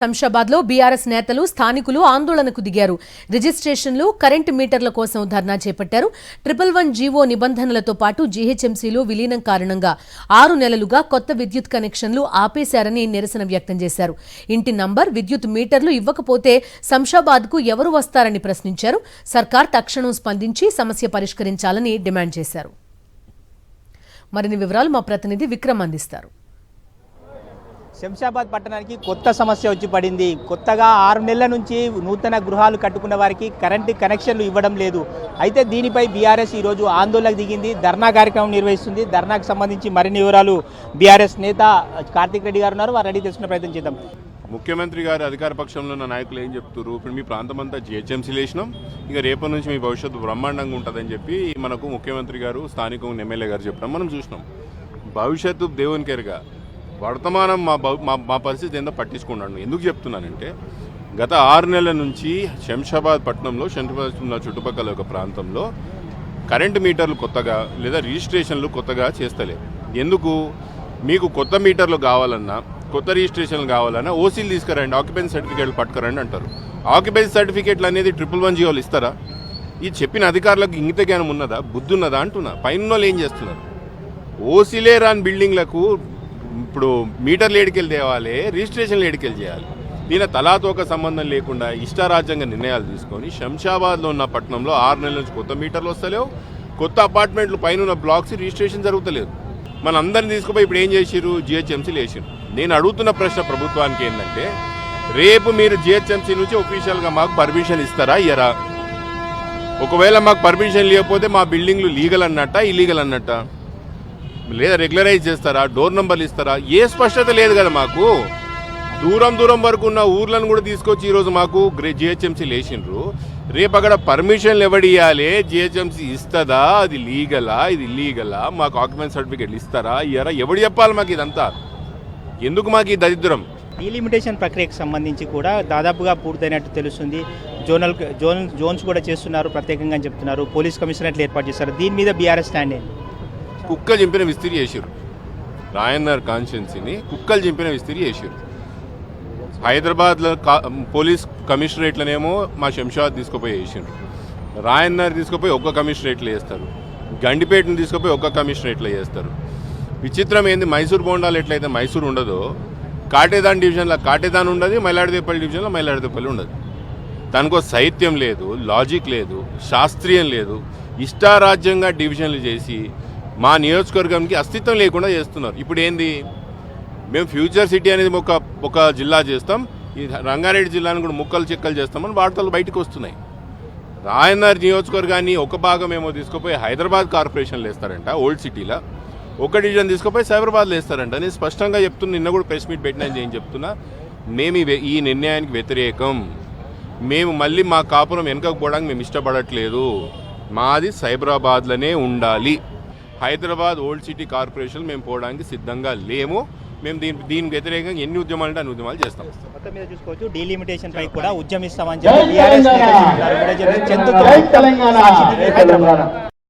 శంషాబాద్లో BRS నేతలు స్థానికులు ఆందోళనకు దిగారు. రిజిస్ట్రేషన్లు, కరెంటు మీటర్ల కోసం ధర్నా చేపట్టారు. 111 జీవో నిబంధనలతో పాటు జీహెచ్ఎంసీలో విలీనం కారణంగా 6 నెలలుగా కొత్త విద్యుత్ కనెక్షన్లు ఆపేశారని నిరసన వ్యక్తం చేశారు. ఇంటి నంబర్, విద్యుత్ మీటర్లు ఇవ్వకపోతే శంషాబాద్కు ఎవరు వస్తారని ప్రశ్నించారు. సర్కార్ తక్షణం స్పందించి సమస్య పరిష్కరించాలని డిమాండ్ చేశారు. మరిన్ని వివరాలు మా ప్రతినిధి విక్రమ్ అందిస్తారు. శంషాబాద్ పట్టణానికి కొత్త సమస్య వచ్చి పడింది. కొత్తగా 6 నెలల నుంచి నూతన గృహాలు కట్టుకున్న వారికి కరెంటు కనెక్షన్లు ఇవ్వడం లేదు. అయితే దీనిపై బీఆర్ఎస్ ఈరోజు ఆందోళనకు దిగింది, ధర్నా కార్యక్రమం నిర్వహిస్తుంది. ధర్నాకు సంబంధించి మరిన్ని వివరాలు బీఆర్ఎస్ నేత కార్తిక్ రెడ్డి గారు ఉన్నారు, వారు అడిగి తెలుసుకునే ప్రయత్నం చేద్దాం. ముఖ్యమంత్రి గారు అధికార పక్షంలో ఉన్న నాయకులు ఏం చెప్తున్నారు? ఇప్పుడు మీ ప్రాంతం అంతా జిహెచ్ఎంసీలు వేసినాం, ఇక రేపటి నుంచి మీ భవిష్యత్తు బ్రహ్మాండంగా ఉంటుందని చెప్పి మనకు ముఖ్యమంత్రి గారు, స్థానిక ఎమ్మెల్యే గారు చెప్పడం మనం చూసినాం. భవిష్యత్తు దేవుని కేరుగా, వర్తమానం మా పరిస్థితి ఏందో పట్టించుకున్నాను. ఎందుకు చెప్తున్నానంటే, గత 6 నెలల నుంచి శంషాబాద్ పట్టణంలో, శంషాబాద్ చుట్టుపక్కల ఒక ప్రాంతంలో కరెంటు మీటర్లు కొత్తగా లేదా రిజిస్ట్రేషన్లు కొత్తగా చేస్తలే. ఎందుకు? మీకు కొత్త మీటర్లు కావాలన్నా, కొత్త రిజిస్ట్రేషన్లు కావాలన్నా ఓసీలు తీసుకురండి, ఆక్యుపెన్సీ సర్టిఫికేట్లు పట్టుకురండి అంటారు. ఆక్యుపెన్సీ సర్టిఫికేట్లు అనేది 111 జీవోలు ఇస్తారా? ఈ చెప్పిన అధికారులకు ఇంగిత జ్ఞానం ఉన్నదా, బుద్ధి ఉన్నదా అంటున్నా. పైన వాళ్ళు ఏం చేస్తున్నారు? ఓసీలే రాని బిల్డింగ్లకు ఇప్పుడు మీటర్లు ఏడికెళ్ళి తేవాలి, రిజిస్ట్రేషన్లు ఏడికెళ్ళి చేయాలి. దీని తలాతోక సంబంధం లేకుండా ఇష్టారాజ్యంగా నిర్ణయాలు తీసుకొని శంషాబాద్లో ఉన్న పట్టణంలో 6 నెలల నుంచి కొత్త మీటర్లు వస్తలేవు, కొత్త అపార్ట్మెంట్లు పైన ఉన్న బ్లాక్స్ రిజిస్ట్రేషన్ జరుగుతలేదు. మన అందరిని తీసుకుపోయి ఇప్పుడు ఏం చేసిరు? జిహెచ్ఎంసీలు వేసిరు. నేను అడుగుతున్న ప్రశ్న ప్రభుత్వానికి ఏంటంటే, రేపు మీరు జిహెచ్ఎంసీ నుంచి ఒఫీషియల్గా మాకు పర్మిషన్ ఇస్తారా, ఇయ్యరా? ఒకవేళ మాకు పర్మిషన్ లేకపోతే మా బిల్డింగ్లు లీగల్ అన్నట్ట, ఇల్లీగల్ అన్నట్ట? లేదా రెగ్యులరైజ్ చేస్తారా? డోర్ నెంబర్లు ఇస్తారా? ఏ స్పష్టత లేదు కదా మాకు. దూరం వరకు ఉన్న ఊర్లను కూడా తీసుకొచ్చి ఈరోజు మాకు జిహెచ్ఎంసీ లేచిండ్రు. రేపు అక్కడ పర్మిషన్లు ఎవడు ఇవ్వాలి? జిహెచ్ఎంసీ ఇస్తుందా? అది లీగలా, ఇది ఇల్లీగలా? మాకు ఆక్యుపెన్సీ సర్టిఫికేట్లు ఇస్తారా, ఇయ్యరా? ఎవడు చెప్పాలి మాకు ఇదంతా? ఎందుకు మాకు ఈ దరిద్రం? డీలిమిటేషన్ ప్రక్రియకు సంబంధించి కూడా దాదాపుగా పూర్తయినట్టు తెలుస్తుంది. జోన్స్ కూడా చేస్తున్నారు, ప్రత్యేకంగా చెప్తున్నారు. పోలీస్ కమిషనరేట్లు ఏర్పాటు చేస్తారు. దీని మీద బీఆర్ఎస్ స్టాండ్ ఏంటి? కుక్కలు చింపిన విస్తరి చేసారు. రాయన్నర్ కాన్స్టిట్యున్సీని కుక్కలు చింపిన విస్తరి చేసారు. హైదరాబాద్లో పోలీస్ కమిషనరేట్లనేమో మా శంషాబాద్ తీసుకుపోయి వేసిండ్రు. రాయన్నర్ తీసుకుపోయి ఒక్క కమిషనరేట్లో వేస్తారు. గండిపేటను తీసుకుపోయి ఒక్క కమిషనరేట్లో వేస్తారు. విచిత్రం ఏంది, మైసూర్ బోండాలు ఎట్లయితే మైసూర్ ఉండదో, కాటేదాన్ డివిజన్లో కాటేదాన్ ఉండదు, మైలాడిదేపల్లి డివిజన్లో మైలాడిదేపల్లి ఉండదు. దానికో సాహిత్యం లేదు, లాజిక్ లేదు, శాస్త్రీయం లేదు. ఇష్టారాజ్యంగా డివిజన్లు చేసి మా నియోజకవర్గానికి అస్తిత్వం లేకుండా చేస్తున్నారు. ఇప్పుడు ఏంది, మేము ఫ్యూచర్ సిటీ అనేది ఒక జిల్లా చేస్తాం, ఈ రంగారెడ్డి జిల్లాను కూడా ముక్కలు చెక్కలు చేస్తామని వార్తలు బయటకు వస్తున్నాయి. రాయన్నర్ నియోజకవర్గాన్ని ఒక భాగం ఏమో తీసుకుపోయి హైదరాబాద్ కార్పొరేషన్లు వేస్తారంట, ఓల్డ్ సిటీలో. ఒక డివిజన్ తీసుకుపోయి సైబరాబాద్లో వేస్తారంట. నేను స్పష్టంగా చెప్తున్నా, నిన్న కూడా ప్రెస్ మీట్ పెట్టినా ఏం చెప్తున్నా, మేము ఈ నిర్ణయానికి వ్యతిరేకం. మేము మళ్ళీ మా కాపురం వెనకకు పోవడానికి మేము ఇష్టపడట్లేదు. మాది సైబరాబాద్లోనే ఉండాలి. హైదరాబాద్ ఓల్డ్ సిటీ కార్పొరేషన్ మేము పోవడానికి సిద్ధంగా లేము. మేము దీనికి వ్యతిరేకంగా ఎన్ని ఉద్యమాలు అంటే అన్ని ఉద్యమాలు చేస్తాం. మొత్తం మీద చూసుకోవచ్చు, డీలిమిటేషన్ పై కూడా ఉద్యమిస్తామని చెప్పి